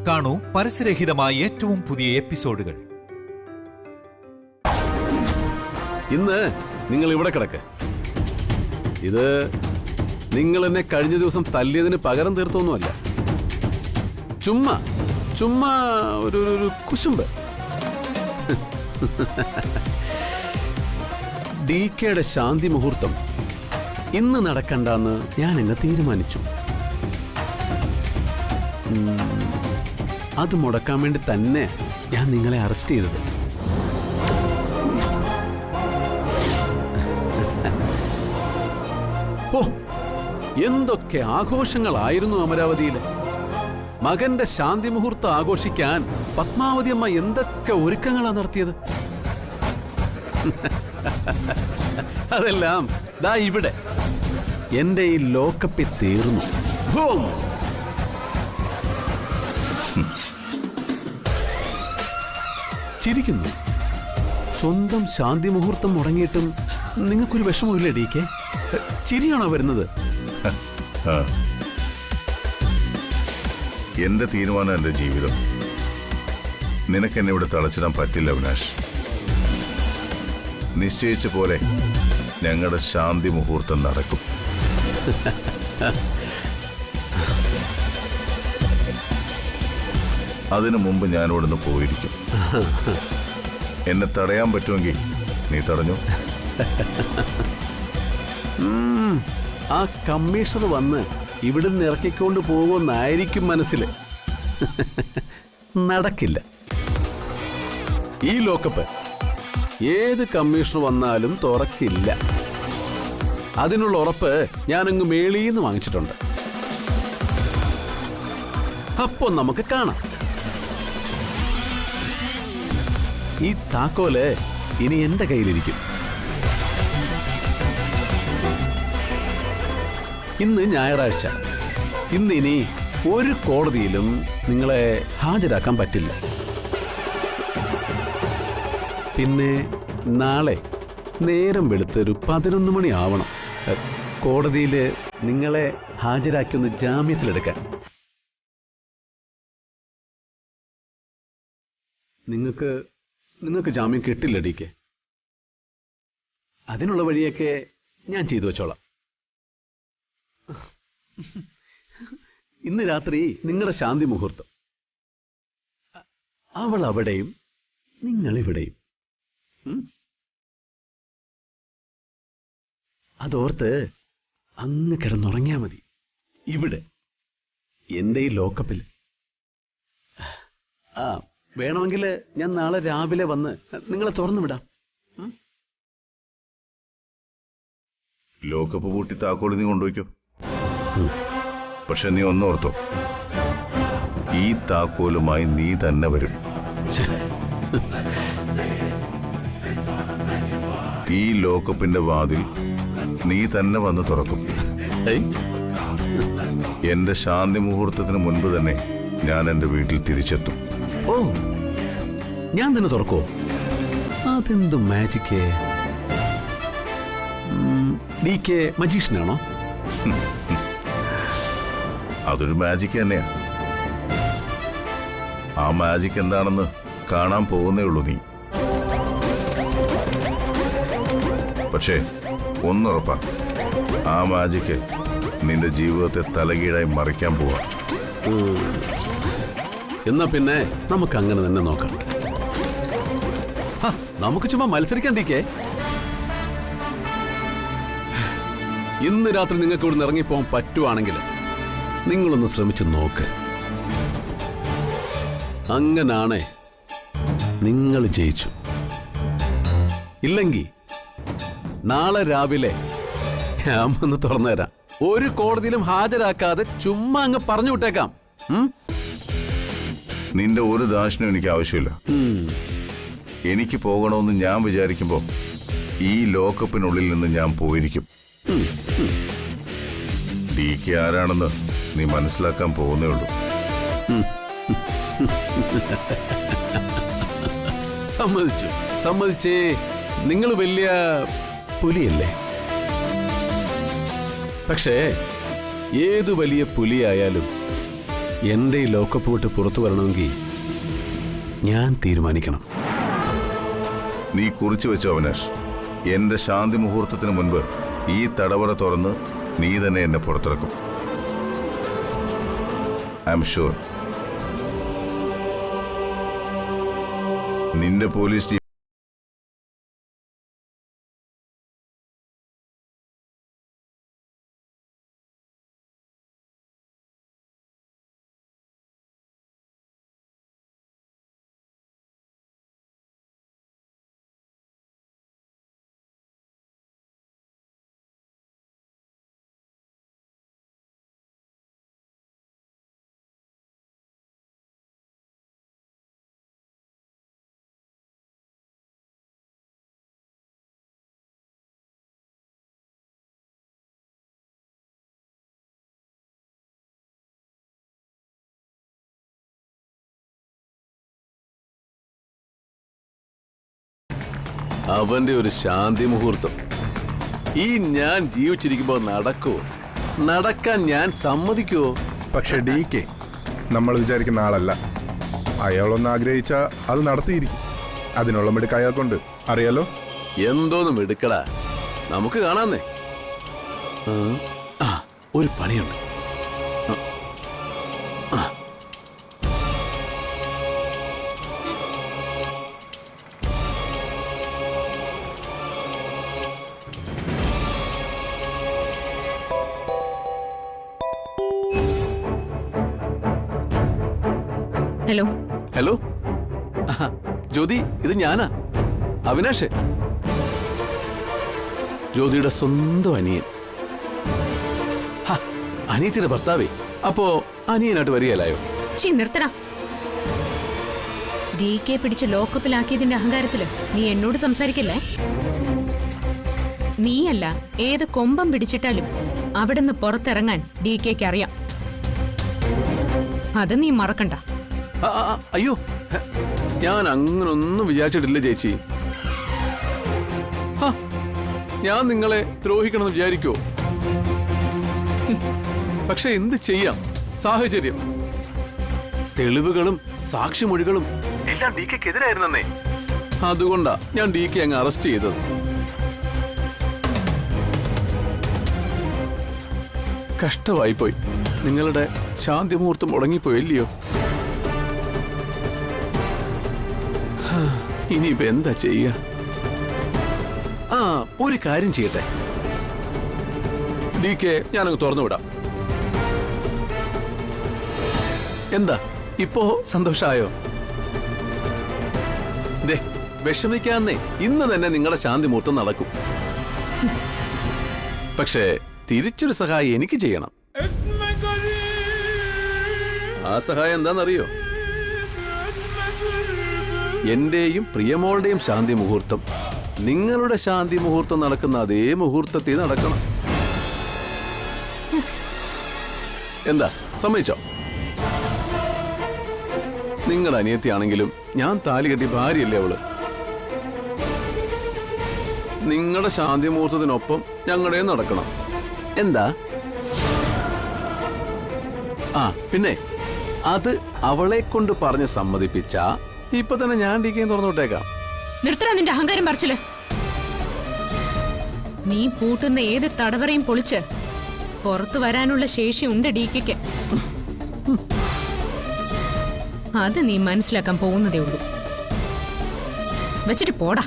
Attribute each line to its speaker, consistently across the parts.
Speaker 1: കാണൂ പരസ്യരഹിതമായ ഏറ്റവും പുതിയ എപ്പിസോഡുകൾ.
Speaker 2: ഇന്ന് നിങ്ങൾ ഇവിടെ കിടക്ക്. ഇത് നിങ്ങൾ എന്നെ കഴിഞ്ഞ ദിവസം തല്ലിയതിന് പകരം തീർത്തൊന്നുമല്ല. ചുമ്മാ ഒരു കുശുമ്പ്. DKയുടെ ശാന്തി മുഹൂർത്തം ഇന്ന് നടക്കണ്ടെന്ന് ഞാൻ അങ്ങ് തീരുമാനിച്ചു. അത് മുടക്കാൻ വേണ്ടി തന്നെ ഞാൻ നിങ്ങളെ അറസ്റ്റ് ചെയ്തത്. ഓ, എന്തൊക്കെ ആഘോഷങ്ങളായിരുന്നു അമരാവതിയില്. മകന്റെ ശാന്തി മുഹൂർത്തം ആഘോഷിക്കാൻ പത്മാവതി അമ്മ എന്തൊക്കെ ഒരുക്കങ്ങളാണ് നടത്തിയത്. അതെല്ലാം ദാ ഇവിടെ എന്റെ ഈ ലോക്കപ്പിൽ തീർന്നു. ചിരിക്കുന്നു. സ്വന്തം ശാന്തി മുഹൂർത്തം മുടങ്ങിയിട്ടും നിങ്ങൾക്കൊരു വിഷമമില്ല DK? ചിരിയാണോ വരുന്നത്?
Speaker 3: എന്റെ തീരുമാനം, എന്റെ ജീവിതം. നിനക്കെന്നെ ഇവിടെ തളച്ചിടാൻ പറ്റില്ല അവിനാഷ്. നിശ്ചയിച്ച പോലെ ഞങ്ങളുടെ ശാന്തി മുഹൂർത്തം നടക്കും. അതിനു മുമ്പ് ഞാൻ ഇവിടുന്ന് പോയിരിക്കും. എന്നെ തടയാൻ പറ്റുമെങ്കിൽ നീ തടഞ്ഞു.
Speaker 2: ആ കമ്മീഷണർ വന്ന് ഇവിടുന്ന് ഇറക്കിക്കൊണ്ട് പോകുമെന്നായിരിക്കും മനസ്സിൽ. നടക്കില്ല. ഈ ലോക്കപ്പ് ഏത് കമ്മീഷണർ വന്നാലും തുറക്കില്ല. അതിനുള്ള ഉറപ്പ് ഞാനങ്ങ് മേളീന്ന് വാങ്ങിച്ചിട്ടുണ്ട്. അപ്പൊ നമുക്ക് കാണാം. ഈ താക്കോല് ഇനി എന്റെ കയ്യിലിരിക്കും. ഇന്ന് ഞായറാഴ്ച. ഇനി ഒരു കോടതിയിലും നിങ്ങളെ ഹാജരാക്കാൻ പറ്റില്ല. പിന്നെ നാളെ നേരം വെളുത്തൊരു 11 മണി ആവണം കോടതിയിൽ നിങ്ങളെ ഹാജരാക്കി ഒന്ന് ജാമ്യത്തിലെടുക്കാൻ. നിങ്ങൾക്ക് ജാമ്യം കിട്ടില്ല DK. അതിനുള്ള വഴിയൊക്കെ ഞാൻ ചെയ്തു വെച്ചോളാം. ഇന്ന് രാത്രി നിങ്ങളുടെ ശാന്തി മുഹൂർത്തം. അവൾ അവിടെയും നിങ്ങളിവിടെയും. അതോർത്ത് അങ്ങ് കിടന്നുറങ്ങിയാ മതി. ഇവിടെ എന്റെ ഈ ലോക്കപ്പിൽ. വേണമെങ്കിൽ ഞാൻ നാളെ രാവിലെ വന്ന് നിങ്ങളെ തുറന്നു വിടാം.
Speaker 3: ലോക്കപ്പ് പൂട്ടി താക്കോല് നീ കൊണ്ടുപോയിക്കോ. പക്ഷെ നീ ഒന്നോർത്തോ, ഈ താക്കോലുമായി നീ തന്നെ വരും. ഈ ലോക്കപ്പിന്റെ വാതിൽ നീ തന്നെ വന്ന് തുറക്കും. എന്റെ ശാന്തി മുഹൂർത്തത്തിന് മുൻപ് തന്നെ ഞാൻ എന്റെ വീട്ടിൽ തിരിച്ചെത്തും.
Speaker 2: ഓ, ഞാൻ തന്നെ തുറക്കോ? അതെന്ത് മാജിക്ക്! DK മജീഷ്യനാണോ?
Speaker 3: അതൊരു മാജിക് തന്നെയാണ്. ആ മാജിക് എന്താണെന്ന് കാണാൻ പോകുന്നേ ഉള്ളൂ നീ. പക്ഷേ ഒന്നുറപ്പാ, ആ മാജിക് നിന്റെ ജീവിതത്തെ തലകീഴായി മറിക്കാൻ പോവാ.
Speaker 2: എന്നാ പിന്നെ നമുക്ക് അങ്ങനെ തന്നെ നോക്കാം. നമുക്ക് ചുമ്മാ മത്സരിക്കാൻ DK. ഇന്ന് രാത്രി നിങ്ങൾക്ക് ഇവിടുന്ന് ഇറങ്ങിപ്പോകാൻ പറ്റുവാണെങ്കിൽ നിങ്ങളൊന്ന് ശ്രമിച്ചു നോക്ക്. അങ്ങനാണേ നിങ്ങൾ ജയിച്ചു. ഇല്ലെങ്കിൽ നാളെ രാവിലെ ഞാൻ വന്ന് തുറന്നു തരാം. ഒരു കോടതിയിലും ഹാജരാക്കാതെ ചുമ്മാ അങ്ങ് പറഞ്ഞു വിട്ടേക്കാം.
Speaker 3: നിന്റെ ഒരു ദാശനും എനിക്ക് ആവശ്യമില്ല. എനിക്ക് പോകണമെന്ന് ഞാൻ വിചാരിക്കുമ്പോൾ ഈ ലോക്കപ്പിനുള്ളിൽ നിന്ന് ഞാൻ പോയിരിക്കും. DK ആരാണെന്ന് നീ മനസ്സിലാക്കാൻ പോകുന്നേ ഉള്ളൂ.
Speaker 2: സമ്മതിച്ചേ. നിങ്ങൾ വലിയ പുലിയല്ലേ? പക്ഷേ ഏതു വലിയ പുലിയായാലും എൻ്റെ ഈ ലോക്കപ്പ് വിട്ട് പുറത്തു വരണമെങ്കിൽ ഞാൻ തീരുമാനിക്കണം.
Speaker 3: നീ കുറിച്ചു വെച്ചോ അവിനാഷ്. എന്റെ ശാന്തി മുഹൂർത്തത്തിന് മുൻപ് ഈ തടവറ തുറന്ന് നീ തന്നെ എന്നെ പുറത്തിറക്കും. I am sure. നിന്റെ പോലീസ്
Speaker 2: അവന്റെ ഒരു ശാന്തി മുഹൂർത്തം ഈ ഞാൻ ജീവിച്ചിരിക്കുമ്പോ നടക്കുവോ? നടക്കാൻ ഞാൻ സമ്മതിക്കുവോ?
Speaker 4: പക്ഷെ DK നമ്മൾ വിചാരിക്കുന്ന ആളല്ല. അയാളൊന്ന് ആഗ്രഹിച്ച അത് നടത്തിയിരിക്കും. അതിനുള്ള മിടുക്ക് അയാൾക്കുണ്ട്, അറിയാലോ.
Speaker 2: എന്തോന്നും എടുക്കടാ, നമുക്ക് കാണാന്നേ. ഒരു പണിയുണ്ട്.
Speaker 5: ഹലോ
Speaker 2: ഹലോ, ജ്യോതി, ഇത് ഞാനാ, അവിനാഷ്, ജ്യോതിയുടെ സ്വന്തം അനിയൻ. അനിയത്തിയുടെ ഭർത്താവേ. അപ്പോ അനിയനായിട്ട് വരികയല്ലായോ?
Speaker 5: നിർത്തടാ. DK പിടിച്ച് ലോക്കപ്പിലാക്കിയതിന്റെ അഹങ്കാരത്തില് നീ എന്നോട് സംസാരിക്കല്ലേ? നീയല്ല ഏത് കൊമ്പം പിടിച്ചിട്ടാലും അവിടുന്ന് പുറത്തിറങ്ങാൻ DKക്ക് അറിയാം. അത് നീ മറക്കണ്ട.
Speaker 2: അയ്യോ, ഞാൻ അങ്ങനൊന്നും വിചാരിച്ചിട്ടില്ല ചേച്ചി. ഞാൻ നിങ്ങളെ ദ്രോഹിക്കണമെന്ന് വിചാരിക്കോ? പക്ഷെ എന്ത് ചെയ്യാം, സാഹചര്യം. തെളിവുകളും സാക്ഷിമൊഴികളും എല്ലാം DKക്കെതിരായിരുന്നേ. അതുകൊണ്ടാ ഞാൻ DK അങ്ങ് അറസ്റ്റ് ചെയ്തത്. കഷ്ടമായിപ്പോയി. നിങ്ങളുടെ ശാന്തി മുഹൂർത്തം മുടങ്ങിപ്പോയില്ലയോ? ഇനിയിപ്പോ എന്താ ചെയ്യ? ഒരു കാര്യം ചെയ്യട്ടെ, DK ഞാനങ്ങ് തുറന്നുവിടാം. എന്താ ഇപ്പോ സന്തോഷായോ? ദേ, വിഷമിക്കാന്നേ, ഇന്ന് തന്നെ നിങ്ങളുടെ ശാന്തി മുഹൂർത്തം നടക്കും. പക്ഷേ തിരിച്ചൊരു സഹായം എനിക്ക് ചെയ്യണം. ആ സഹായം എന്താണെന്നറിയോ? എന്റെയും പ്രിയമോളുടെയും ശാന്തി മുഹൂർത്തം നിങ്ങളുടെ ശാന്തി മുഹൂർത്തം നടക്കുന്ന അതേ മുഹൂർത്തത്തിൽ നടക്കണം. എന്താ, സമ്മതിച്ചോ? നിങ്ങളുടെ അനിയത്തിയാണെങ്കിലും ഞാൻ താലി കെട്ടി ഭാര്യയല്ലേ അവള്. നിങ്ങളുടെ ശാന്തി മുഹൂർത്തത്തിനൊപ്പം ഞങ്ങളുടെയും നടക്കണം. എന്താ? പിന്നെ അത് അവളെ കൊണ്ട് പറഞ്ഞ് സമ്മതിപ്പിച്ച ഇപ്പൊ തന്നെ ഞാൻ DK തുറന്നു വിട്ടേക്കാം.
Speaker 5: നിർത്തടാ നിന്റെ അഹങ്കാരം പറിച്ചില്. നീ പൂട്ടുന്ന ഏത് തടവറയും പൊളിച്ച് പുറത്തു വരാനുള്ള ശേഷിയുണ്ട് DKക്ക്. അത് നീ മനസ്സിലാക്കാൻ പോകുന്നതേ ഉള്ളൂ. വെച്ചിട്ട് പോടാ.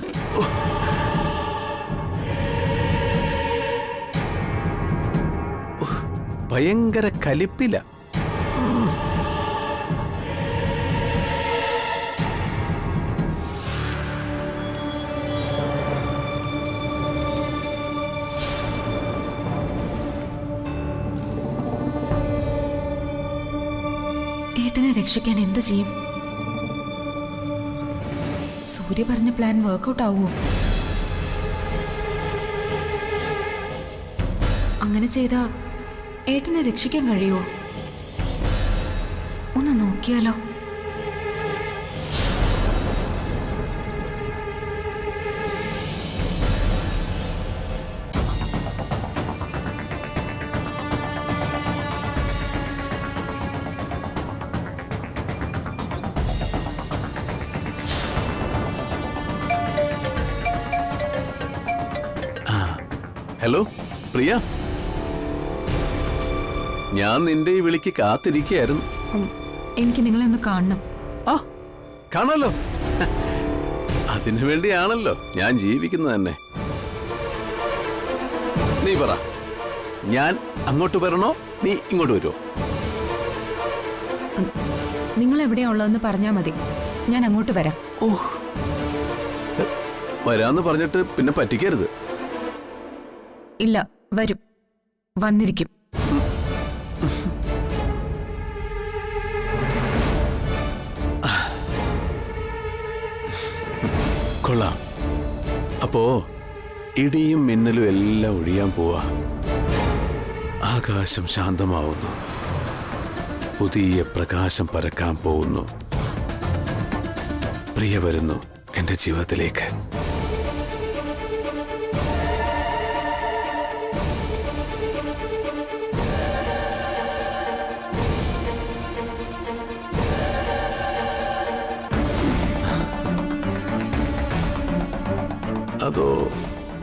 Speaker 2: ഭയങ്കര കലിപ്പില്ല.
Speaker 6: ഏട്ടനെ രക്ഷിക്കാൻ എന്ത് ചെയ്യും? സൂര്യ പറഞ്ഞ പ്ലാൻ വർക്ക്ഔട്ട് ആവുമോ? അങ്ങനെ ചെയ്താ ഏട്ടനെ രക്ഷിക്കാൻ കഴിയുമോ? ഒന്ന് നോക്കിയാലോ?
Speaker 2: ഹലോ പ്രിയ, ഞാൻ നിന്റെ ഈ വിളിക്ക് കാത്തിരിക്കുകയായിരുന്നു.
Speaker 6: എനിക്ക് നിങ്ങളെ ഒന്ന് കാണണം.
Speaker 2: ആ കാണാലോ, അതിനു വേണ്ടിയാണല്ലോ ഞാൻ ജീവിക്കുന്നത് തന്നെ. നീ പറ, ഞാൻ അങ്ങോട്ട് വരണോ നീ ഇങ്ങോട്ട് വരുമോ?
Speaker 6: നിങ്ങൾ എവിടെയാ ഉള്ളതെന്ന് പറഞ്ഞാൽ മതി, ഞാൻ അങ്ങോട്ട് വരാം.
Speaker 2: ഓ, വരാന്ന് പറഞ്ഞിട്ട് പിന്നെ പറ്റിക്കരുത്.
Speaker 6: ഇല്ല, വരും, വന്നിരിക്കും.
Speaker 2: കൊള്ളാം. അപ്പോ ഇടിയും മിന്നലും എല്ലാം ഒഴിയാൻ പോവാ. ആകാശം ശാന്തമാവുന്നു, പുതിയ പ്രകാശം പരക്കാൻ പോകുന്നു. പ്രിയ വരുന്നു എന്റെ ജീവിതത്തിലേക്ക്. അതോ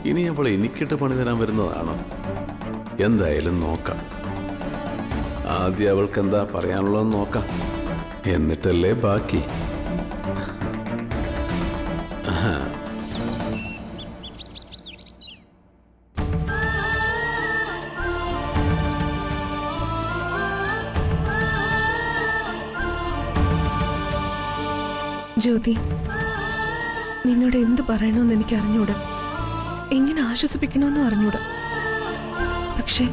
Speaker 2: ഇനി അവൾ എനിക്കിട്ട് പണി തരാൻ വരുന്നതാണോ? എന്തായാലും നോക്കാം. ആദ്യം അവൾക്ക് എന്താ പറയാനുള്ളതെന്ന് നോക്കാം, എന്നിട്ടല്ലേ ബാക്കി.
Speaker 7: ജ്യോതി, നിന്നോട് എന്ത് പറയണമെന്ന് എനിക്ക് അറിഞ്ഞൂടാ, എങ്ങനെ ആശ്വസിപ്പിക്കണമെന്നും അറിഞ്ഞൂടാ. പക്ഷേ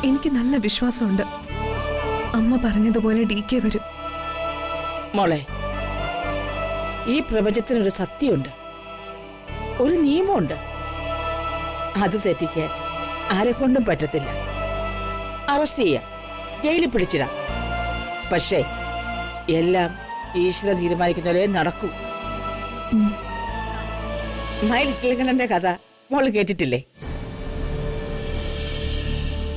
Speaker 7: എനിക്ക് നല്ല വിശ്വാസമുണ്ട്, അമ്മ പറഞ്ഞതുപോലെ DK വരും.
Speaker 8: മോളെ, ഈ പ്രപഞ്ചത്തിനൊരു സത്യമുണ്ട്, ഒരു നിയമമുണ്ട്. അത് തെറ്റിക്കാൻ ആരെക്കൊണ്ടും പറ്റത്തില്ല. അറസ്റ്റ് ചെയ്യാം, ജയിലിൽ പിടിച്ചിടാം. പക്ഷേ എല്ലാം ഈശ്വരൻ തീരുമാനിക്കുന്നവരെ നടക്കൂ. മയിലിക്കിളിക്കണ്ണന്റെ കഥ മോള് കേട്ടിട്ടില്ലേ?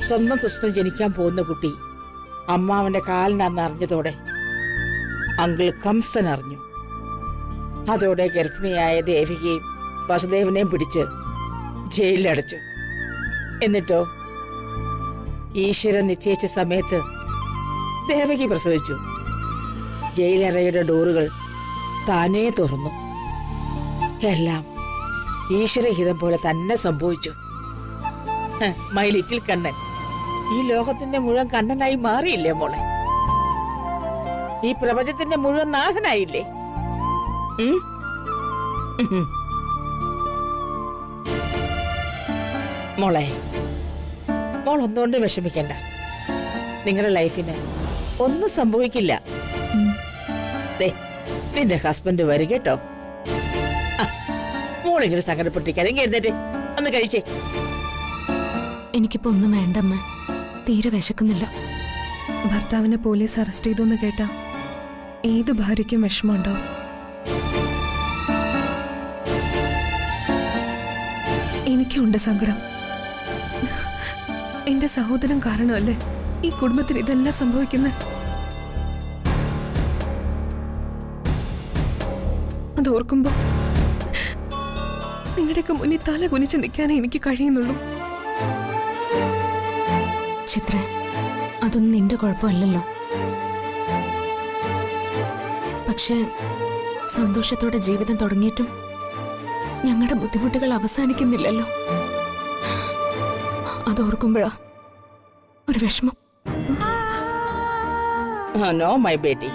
Speaker 8: സ്വന്തം സിസ്റ്റർ ജനിക്കാൻ പോകുന്ന കുട്ടി അമ്മാവന്റെ കാലിനാന്ന് അറിഞ്ഞതോടെ അങ്കിൾ കംസൻ അറിഞ്ഞു. അതോടെ ഗർഭിണിയായ ദേവികയും വസുദേവനെയും പിടിച്ച് ജയിലിലടച്ചു. എന്നിട്ടോ ഈശ്വരൻ നിശ്ചയിച്ച സമയത്ത് ദേവകി പ്രസവിച്ചു. ജയിലറയുടെ ഡോറുകൾ താനേ തുറന്നു. എല്ലാം ഈശ്വരഹിതം പോലെ തന്നെ സംഭവിച്ചു. മൈ ലിറ്റിൽ കണ്ണൻ ഈ ലോകത്തിന്റെ മുഴുവൻ കണ്ണനായി മാറിയില്ലേ മോളെ? ഈ പ്രപഞ്ചത്തിന്റെ മുഴുവൻ നാഥനായില്ലേ? മോളെ, മോൾ ഒന്നുകൊണ്ട് വിഷമിക്കണ്ട. നിങ്ങളുടെ ലൈഫിന് ഒന്നും സംഭവിക്കില്ല. നിന്റെ ഹസ്ബൻഡ് വരും കേട്ടോ. മോളിങ്ങനെ സങ്കടപ്പെട്ടിരിക്കാതെ എഴുന്നേറ്റ് ഒന്ന് കഴിച്ചേ.
Speaker 5: എനിക്കിപ്പോ ഒന്നും വേണ്ടമ്മ, തീരെ വിശക്കുന്നില്ല.
Speaker 7: ഭർത്താവിനെ പോലീസ് അറസ്റ്റ് ചെയ്തു എന്ന് കേട്ടാ ഏത് ഭാര്യയ്ക്കും വിഷമമുണ്ടോ? എനിക്കുണ്ട് സങ്കടം. എന്റെ സഹോദരൻ കാരണമല്ലേ ഈ കുടുംബത്തിൽ ഇതെല്ലാം സംഭവിക്കുന്നത്. അതോർക്കുമ്പോ നിങ്ങളുടെയൊക്കെ മുന്നിൽ തല കുനിച്ച് നിൽക്കാനേ എനിക്ക് കഴിയുന്നുള്ളൂ.
Speaker 5: ചിത്ര, അതൊന്നും നിന്റെ കുഴപ്പമല്ലല്ലോ. പക്ഷേ സന്തോഷത്തോടെ ജീവിതം തുടങ്ങിയിട്ടും ഞങ്ങളുടെ ബുദ്ധിമുട്ടുകൾ അവസാനിക്കുന്നില്ലല്ലോ. അതോർക്കുമ്പോഴാ ഒരു വിഷമം.
Speaker 8: നോ മൈ ബേട്ടി,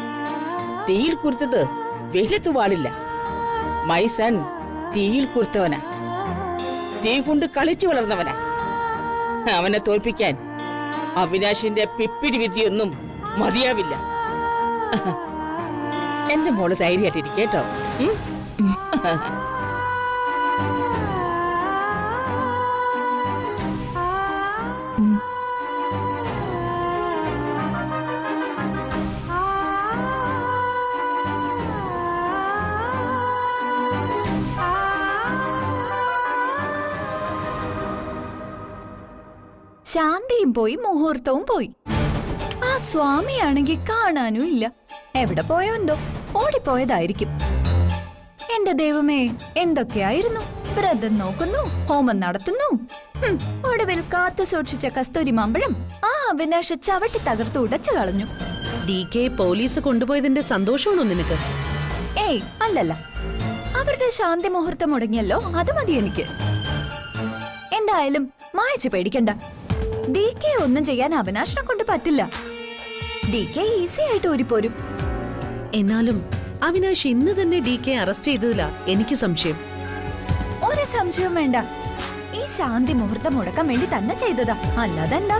Speaker 8: തീയിൽ കുരുത്തത് വെയിലത്ത് പാടില്ല. മൈ സൺ തീയിൽ കുരുത്തവനാ, തീ കൊണ്ട് കളിച്ചു വളർന്നവനാ. അവനെ തോൽപ്പിക്കാൻ അവിനാശിന്റെ പിപ്പിടി വിധിയൊന്നും മതിയാവില്ല. എന്റെ മോള് ധൈര്യമായിട്ടിരിക്കേട്ടോ.
Speaker 9: ശാന്തിയും പോയി, മുഹൂർത്തവും പോയി. ആ സ്വാമിയാണെങ്കിൽ കാണാനും ഇല്ല. എവിടെ പോയോ എന്തോ, ഓടിപ്പോയതായിരിക്കും. എന്റെ ദൈവമേ, എന്തൊക്കെയായിരുന്നു. വ്രതം നോക്കുന്നു, ഹോമം നടത്തുന്നു, ഒടുവിൽ കാത്തു സൂക്ഷിച്ച കസ്തൂരി മാമ്പഴം ആ അവിനാശ് ചവിട്ടി തകർത്ത് ഉടച്ചു കളഞ്ഞു.
Speaker 10: DK പോലീസ് കൊണ്ടുപോയതിന്റെ സന്തോഷമാണോ നിനക്ക്?
Speaker 9: ഏയ് അല്ലല്ല, അവരുടെ ശാന്തി മുഹൂർത്തം മുടങ്ങിയല്ലോ, അത് മതി എനിക്ക്. എന്തായാലും മായച്ച് പേടിക്കണ്ട. DK ഒന്നും ചെയ്യാൻ അവിനാശിനെ കൊണ്ട് പറ്റില്ല. DK ഈസി ആയിട്ട് ഊരിപ്പോരും.
Speaker 10: എന്നാലും അവിനാശ് ഇന്ന് തന്നെ DK അറസ്റ്റ് ചെയ്തതിലാ എനിക്ക് സംശയം.
Speaker 9: ഒരു സംശയവും വേണ്ട, ഈ ശാന്തി മുഹൂർത്തം മുടക്കാൻ വേണ്ടി തന്നെ ചെയ്തതാ, അല്ലാതെ എന്താ.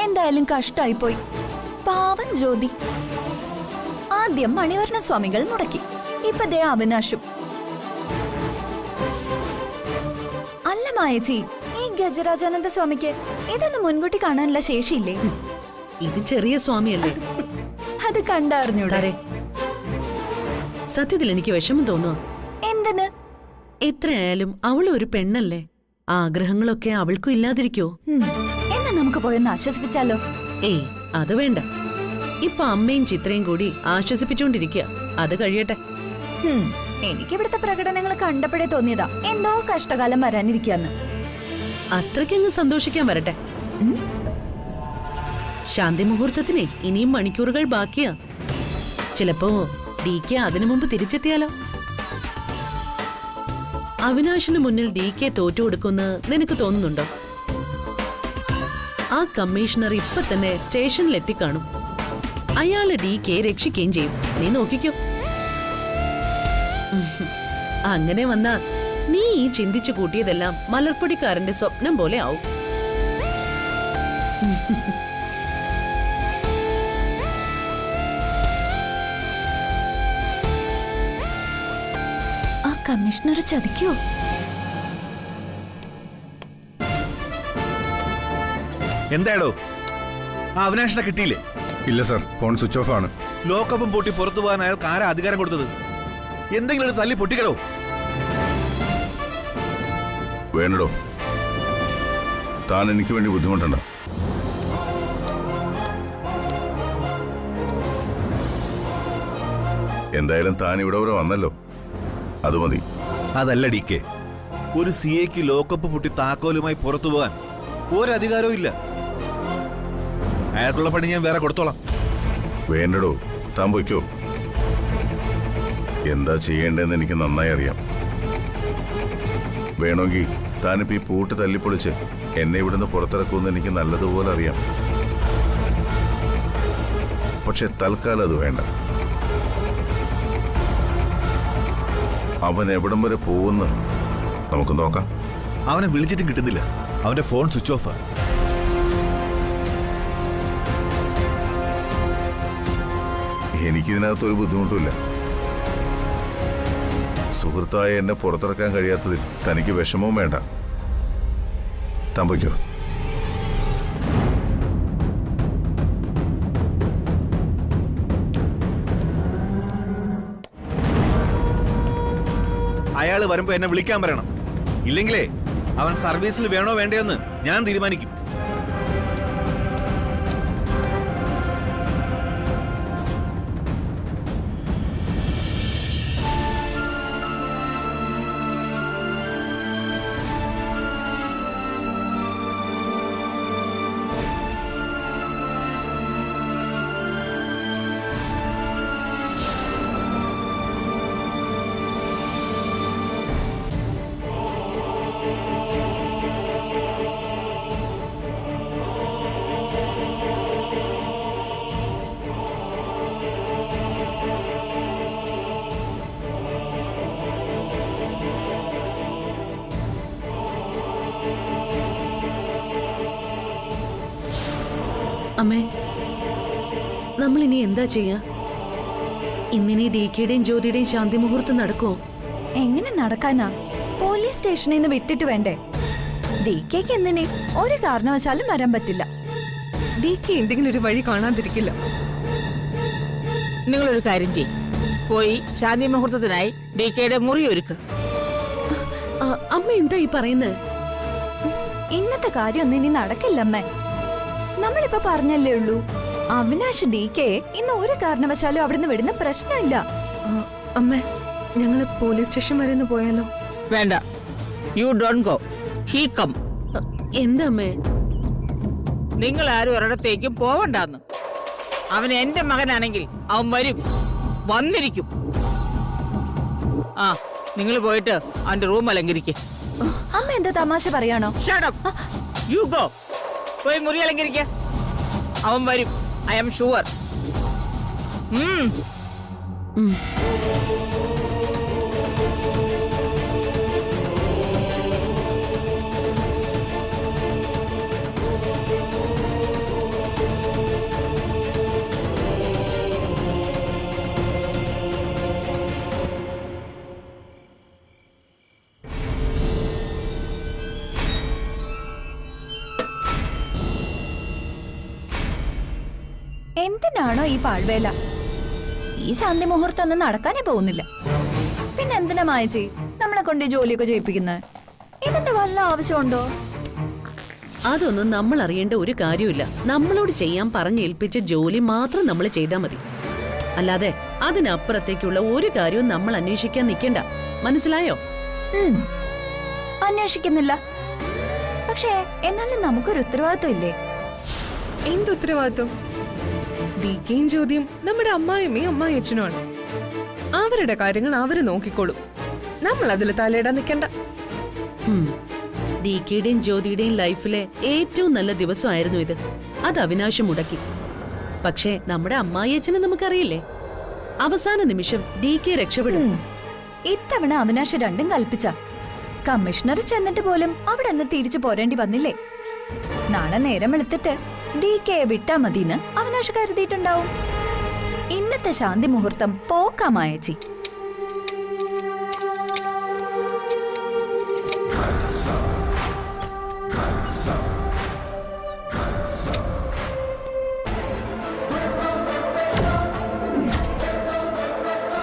Speaker 9: എന്തായാലും കഷ്ടായി പോയി, പാവൻ ജ്യോതി. ആദ്യം മണിവർണ്ണ സ്വാമികൾ മുടക്കി, ഇപ്പൊ ദേ അവിനാശും. അല്ല മായച്ചി, ഈ ഗജരാജാനന്ദ സ്വാമിക്ക് ഇതൊന്നും മുൻകൂട്ടി കാണാനുള്ള ശേഷിയില്ലേ?
Speaker 10: ഇത് ചെറിയ സ്വാമിയല്ലേ?
Speaker 9: അത് കണ്ടറിഞ്ഞൂടെ?
Speaker 10: സത്യത്തിൽ എനിക്ക് വിഷമം തോന്നുക.
Speaker 9: എന്തിന്?
Speaker 10: എത്രയായാലും അവൾ ഒരു പെണ്ണല്ലേ, ആഗ്രഹങ്ങളൊക്കെ അവൾക്കും ഇല്ലാതിരിക്കോ?
Speaker 9: എന്നാ നമുക്ക് പോയൊന്ന് ആശ്വസിപ്പിച്ചാലോ?
Speaker 10: ഏയ് അത് വേണ്ട. ഇപ്പൊ അമ്മയും ചിത്രയും കൂടി ആശ്വസിപ്പിച്ചുകൊണ്ടിരിക്കുക, അത് കഴിയട്ടെ.
Speaker 9: എനിക്ക് ഇവിടുത്തെ പ്രകടനങ്ങൾ കണ്ടപ്പോഴേ തോന്നിയതാ എന്തോ കഷ്ടകാലം വരാനിരിക്കാന്ന്.
Speaker 10: അത്രയ്ക്കങ്ങ് സന്തോഷിക്കാൻ വരട്ടെ. ശാന്തി മുഹൂർത്തത്തിന് ഇനിയും മണിക്കൂറുകൾ ബാക്കിയാ. ചിലപ്പോ DK അതിനു മുമ്പ് തിരിച്ചെത്തിയാലോ? അവിനാശിന് മുന്നിൽ DK തോറ്റു കൊടുക്കുമെന്ന് നിനക്ക് തോന്നുന്നുണ്ടോ? ആ കമ്മീഷണർ ഇപ്പൊ തന്നെ സ്റ്റേഷനിൽ എത്തിക്കാണും. അയാള് DK രക്ഷിക്കുകയും ചെയ്യും, നീ നോക്കിക്കോ. അങ്ങനെ വന്നാ നീ ഈ ചിന്തിച്ചു കൂട്ടിയതെല്ലാം മലർപ്പൊടിക്കാരന്റെ സ്വപ്നം പോലെ ആവും.
Speaker 9: ആ കമ്മീഷണർ ചതിക്കോ?
Speaker 11: എന്താടോ ആ അവിനാശിനെ കിട്ടിയില്ലേ?
Speaker 4: ഇല്ല സർ, ഫോൺ സ്വിച്ച് ഓഫ് ആണ്.
Speaker 11: ലോക്കപ്പും പൊട്ടി പുറത്തു പോകാൻ അയാൾക്ക് ആരാ അധികാരം കൊടുത്തത്? എന്തെങ്കിലും ഒരു തല്ലി പൊട്ടിക്കടോ.
Speaker 3: വേണ്ടടോ, താൻ എനിക്ക് വേണ്ടി ബുദ്ധിമുട്ടണ്ട. എന്തായാലും താൻ ഇവിടെ വരെ വന്നല്ലോ, അത് മതി.
Speaker 11: അതല്ല DK, ഒരു CAക്ക് ലോക്കപ്പ് പൊട്ടി താക്കോലുമായി പുറത്തു പോകാൻ ഒരധികാരവും ഇല്ല. അയാൾക്കുള്ള പണി ഞാൻ വേറെ കൊടുത്തോളാം.
Speaker 3: വേണ്ടടോ, താൻ പൊയ്ക്കോ. എന്താ ചെയ്യേണ്ടതെന്ന് എനിക്ക് നന്നായി അറിയാം. വേണമെങ്കിൽ താനിപ്പോ ഈ പൂട്ട് തല്ലിപ്പൊളിച്ച് എന്നെ ഇവിടുന്ന് പുറത്തിറക്കുമെന്ന് എനിക്ക് നല്ലതുപോലെ അറിയാം. പക്ഷെ തൽക്കാലം അത് വേണ്ട. അവൻ എവിടം വരെ പോകുന്നു നമുക്ക് നോക്കാം.
Speaker 11: അവനെ വിളിച്ചിട്ടും കിട്ടുന്നില്ല, അവന്റെ ഫോൺ സ്വിച്ച് ഓഫാ.
Speaker 3: എനിക്കിതിനകത്ത് ഒരു ബുദ്ധിമുട്ടുമില്ല. സുഹൃത്തായ എന്നെ പുറത്തിറക്കാൻ കഴിയാത്തതിൽ തനിക്ക് വിഷമവും വേണ്ട. താൻ പൊയ്ക്കോ.
Speaker 11: അയാള് വരുമ്പോ എന്നെ വിളിക്കാൻ പറയണം. ഇല്ലെങ്കിലേ അവൻ സർവീസിൽ വേണോ വേണ്ടയോന്ന് ഞാൻ തീരുമാനിക്കും.
Speaker 10: അമ്മേ, നമ്മളിനി എന്താ ചെയ്യാ? ഇന്നിനി DKയുടെയും ജ്യോതിയുടെയും ശാന്തി മുഹൂർത്തം നടക്കുമോ?
Speaker 9: എങ്ങനെ നടക്കാനാ? പോലീസ് സ്റ്റേഷനിൽ നിന്ന് വിട്ടിട്ട് വേണ്ടേ? DKക്ക് എന്തിന് ഒരു കാരണവശാലും വരാൻ പറ്റില്ല.
Speaker 7: DK എന്തെങ്കിലും ഒരു വഴി കാണാതിരിക്കില്ല.
Speaker 8: നിങ്ങളൊരു കാര്യം ചെയ്യും, പോയി ശാന്തി മുഹൂർത്തത്തിനായി DKയുടെ മുറി ഒരുക്ക്.
Speaker 10: അമ്മ എന്താ ഈ പറയുന്നത്?
Speaker 9: ഇന്നത്തെ കാര്യമൊന്നും ഇനി നടക്കില്ലമ്മേ. നമ്മളിപ്പോ പറഞ്ഞല്ലേ ഉള്ളൂ, അവിനാശ് DK ഇന്ന് ഒരു കാരണവശാലും അവിടുന്ന് വിടുന്ന പ്രശ്നമില്ല.
Speaker 7: അമ്മേ, ഞങ്ങള് പോലീസ് സ്റ്റേഷൻ വരെ ഒന്ന് പോയാലോ?
Speaker 8: വേണ്ട, you don't go, he come.
Speaker 10: എന്താ അമ്മേ?
Speaker 8: നിങ്ങൾ ആരും ഒരിടത്തേക്കും പോവണ്ടെന്ന്. അവൻ എന്റെ മകനാണെങ്കിൽ അവൻ വരും, വന്നിരിക്കും. ആ, നിങ്ങൾ പോയിട്ട് അവന്റെ റൂം അലങ്കരിക്കേ.
Speaker 9: അമ്മ എന്താ തമാശ പറയാണോ?
Speaker 8: യു ഗോ, പോയി മുറി അലങ്കരിക്ക. അവൻ വരും, ഐ ആം ഷുവർ.
Speaker 9: എന്തിനാണോ ഈ പാഴ്വേല? ഈ ശാന്തി മുഹൂർത്തം ഒന്നും നടക്കാനേ പോകുന്നില്ല. പിന്നെ എന്തിനാ മായച്ചി നമ്മളെ കൊണ്ട് ഈ ജോലിയൊക്കെ ചെയ്യിപ്പിക്കുന്നത്? ഇതിന്റെ വല്ല ആവശ്യമുണ്ടോ?
Speaker 10: അതൊന്നും നമ്മൾ അറിയേണ്ട ഒരു കാര്യമില്ല. നമ്മളോട് ചെയ്യാൻ പറഞ്ഞേൽപ്പിച്ച ജോലി മാത്രം നമ്മൾ ചെയ്താൽ മതി. അല്ലാതെ അതിനപ്പുറത്തേക്കുള്ള ഒരു കാര്യവും നമ്മൾ അന്വേഷിക്കാൻ നിൽക്കണ്ട. മനസ്സിലായോ?
Speaker 9: അന്വേഷിക്കുന്നില്ല. പക്ഷേ എന്നാലും നമുക്കൊരു ഉത്തരവാദിത്വം ഇല്ലേ?
Speaker 7: എന്ത് ഉത്തരവാദിത്വം? ഡിക്കയും ജ്യോതിയും നമ്മുടെ അമ്മായിയമ്മയും അമ്മായിയച്ഛനുമാണ്. അവരുടെ കാര്യങ്ങൾ അവര് നോക്കിക്കോളും. നമ്മൾ അതിൽ തലയിടാൻ നിൽക്കണ്ട.
Speaker 10: ഡിക്കയുടെയും ജ്യോതിയുടെയും ലൈഫിലെ ഏറ്റവും നല്ല ദിവസമായിരുന്നു ഇത്. അത് അവിനാശ് മുടക്കി. പക്ഷേ നമ്മുടെ അമ്മായിയച്ഛനെ നമുക്കറിയില്ലേ, അവസാന നിമിഷം ഡിക്കെ രക്ഷപ്പെടും.
Speaker 9: ഇത്തവണ അവിനാശ് രണ്ടും കൽപ്പിച്ച. കമ്മീഷണർ ചെന്നിട്ട് പോലും അവിടെ നിന്ന് തിരിച്ചു പോരേണ്ടി വന്നില്ലേ? നാളെ നേരം വെളുത്തിട്ട് ഡികെയെ വിട്ടാ മതിന്ന് അവിനാശ് കരുതിയിട്ടുണ്ടാവും. ഇന്നത്തെ ശാന്തി മുഹൂർത്തം പോക്കാമായച്ചി.